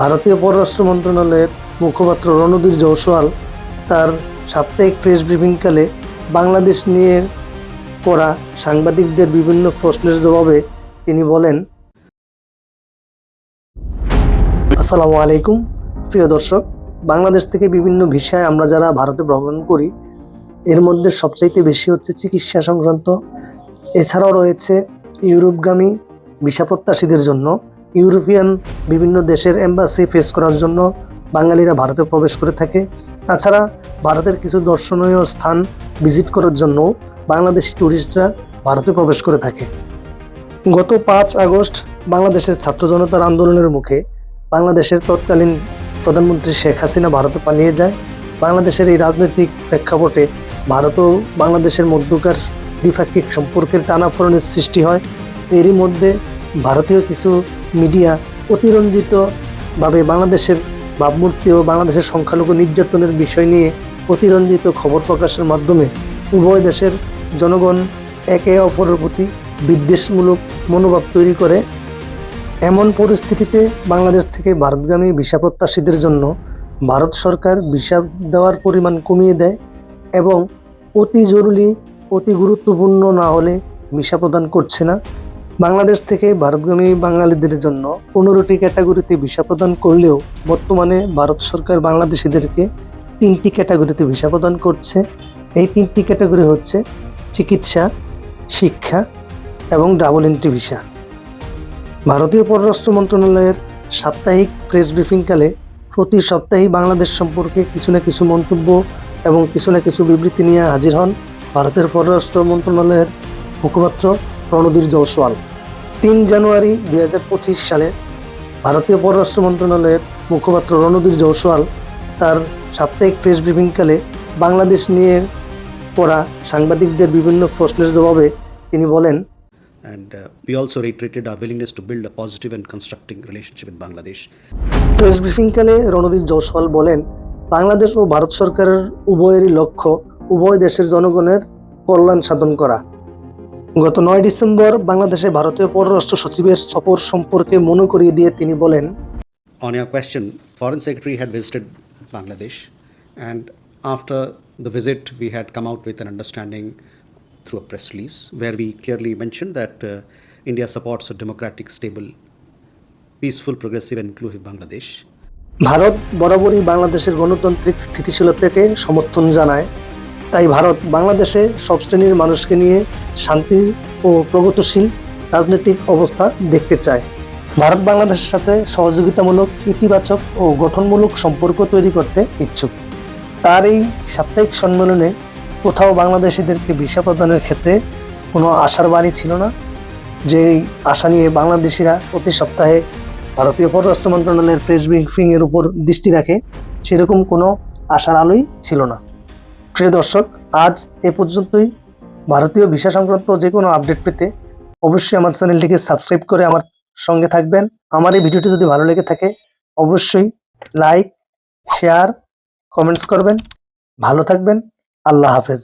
ভারতীয় পররাষ্ট্র মন্ত্রণালয়ের মুখপাত্র রণধীর জয়সওয়াল তার সাপ্তাহিক প্রেস ব্রিফিংকালে বাংলাদেশ নিয়ে করা সাংবাদিকদের বিভিন্ন প্রশ্নের জবাবে তিনি বলেন, আসসালামু আলাইকুম প্রিয় দর্শক, বাংলাদেশ থেকে বিভিন্ন ভিসায় আমরা যারা ভারতে ভ্রমণ করি এর মধ্যে সবচাইতে বেশি হচ্ছে চিকিৎসা সংক্রান্ত। এছাড়াও রয়েছে ইউরোপগামী ভিসা প্রত্যাশীদের জন্য ইউরোপিয়ান বিভিন্ন দেশের এম্বাসি ফেস করার জন্য বাঙালিরা ভারতে প্রবেশ করে থাকে। তাছাড়া ভারতের কিছু দর্শনীয় স্থান ভিজিট করার জন্য বাংলাদেশি ট্যুরিস্টরা ভারতে প্রবেশ করে থাকে। গত 5 আগস্ট বাংলাদেশের ছাত্র জনতার আন্দোলনের মুখে বাংলাদেশের তৎকালীন প্রধানমন্ত্রী শেখ হাসিনা ভারতে পালিয়ে যায়। বাংলাদেশের এই রাজনৈতিক প্রেক্ষাপটে ভারত ও বাংলাদেশের মধ্যকার দ্বিপাক্ষিক সম্পর্কের টানাপোড়েনের সৃষ্টি হয়। এরই মধ্যে ভারতীয় কিছু মিডিয়া অতিরঞ্জিতভাবে বাংলাদেশের ভাবমূর্তি ও বাংলাদেশের সংখ্যালঘু নির্যাতনের বিষয় নিয়ে অতিরঞ্জিত খবর প্রকাশের মাধ্যমে উভয় দেশের জনগণ একে অপরের প্রতি বিদ্বেষমূলক মনোভাব তৈরি করে। এমন পরিস্থিতিতে বাংলাদেশ থেকে ভারতগামী ভিসা প্রত্যাশীদের জন্য ভারত সরকার ভিসা দেওয়ার পরিমাণ কমিয়ে দেয় এবং অতি জরুরি অতি গুরুত্বপূর্ণ না হলে ভিসা প্রদান করছে না। বাংলাদেশ থেকে ভারতগামী বাঙালিদের জন্য 15টি ক্যাটাগরিতে ভিসা প্রদান করলেও বর্তমানে ভারত সরকার বাংলাদেশিদেরকে 3টি ক্যাটাগরিতে ভিসা প্রদান করছে। এই 3টি ক্যাটাগরি হচ্ছে চিকিৎসা, শিক্ষা এবং ডাবল এন্ট্রি ভিসা। ভারতীয় পররাষ্ট্র মন্ত্রণালয়ের সাপ্তাহিক প্রেস ব্রিফিংকালে প্রতি সপ্তাহেই বাংলাদেশ সম্পর্কে কিছু না কিছু মন্তব্য এবং কিছু না কিছু বিবৃতি নিয়ে হাজির হন ভারতের পররাষ্ট্র মন্ত্রণালয়ের মুখপাত্র রণধীর জয়সওয়াল। 3 জানুয়ারি 2025 সালে ভারতীয় পররাষ্ট্র মন্ত্রণালয়ের মুখপাত্র রণধীর জয়সওয়াল তার সাপ্তাহিক প্রেস ব্রিফিংকালে বাংলাদেশ নিয়ে করা সাংবাদিকদের বিভিন্ন প্রশ্নের জবাবে তিনি বলেন, And we also reiterated our willingness to build a positive and constructive relationship with Bangladesh. Press ব্রিফিংকালে রণধীর জয়সওয়াল বলেন, বাংলাদেশ ও ভারত সরকারের উভয়েরই লক্ষ্য উভয় দেশের জনগণের কল্যাণ সাধন করা। গত 9 ডিসেম্বর বাংলাদেশে ভারতীয় পররাষ্ট্র সচিবের সফর সম্পর্কে মনে করিয়ে দিয়ে তিনি বলেন, On your question, Foreign Secretary had visited Bangladesh, and after the visit we had come out with an understanding through a press release where we clearly mentioned that India supports a democratic, stable, peaceful, progressive and inclusive Bangladesh. Bharat বরাবরই বাংলাদেশের গণতান্ত্রিক স্থিতিশীলতাকে সমর্থন জানায়। তাই ভারত বাংলাদেশে সব শ্রেণীর মানুষকে নিয়ে শান্তি ও প্রগতিশীল রাজনৈতিক অবস্থা দেখতে চায়। ভারত বাংলাদেশের সাথে সহযোগিতামূলক, ইতিবাচক ও গঠনমূলক সম্পর্ক তৈরি করতে ইচ্ছুক। তার এই সাপ্তাহিক সম্মেলনে কোথাও বাংলাদেশিদেরকে ভিসা প্রদানের ক্ষেত্রে কোনো আশার বাণী ছিল না। যেই আশা নিয়ে বাংলাদেশিরা প্রতি সপ্তাহে ভারতীয় পররাষ্ট্র মন্ত্রণালয়ের প্রেস ব্রিফিংয়ের উপর দৃষ্টি রাখে, সেরকম কোনো আশার আলোই ছিল না। প্রিয় দর্শক, আজ এ পর্যন্তই। ভারতীয় ভিসা সংক্রান্ত যে কোনো আপডেট পেতে অবশ্যই আমার চ্যানেলটিকে সাবস্ক্রাইব করে আমার সঙ্গে থাকবেন। আমার এই ভিডিওটি যদি ভালো লেগে থাকে অবশ্যই লাইক, শেয়ার, কমেন্টস করবেন। ভালো থাকবেন। আল্লাহ হাফেজ।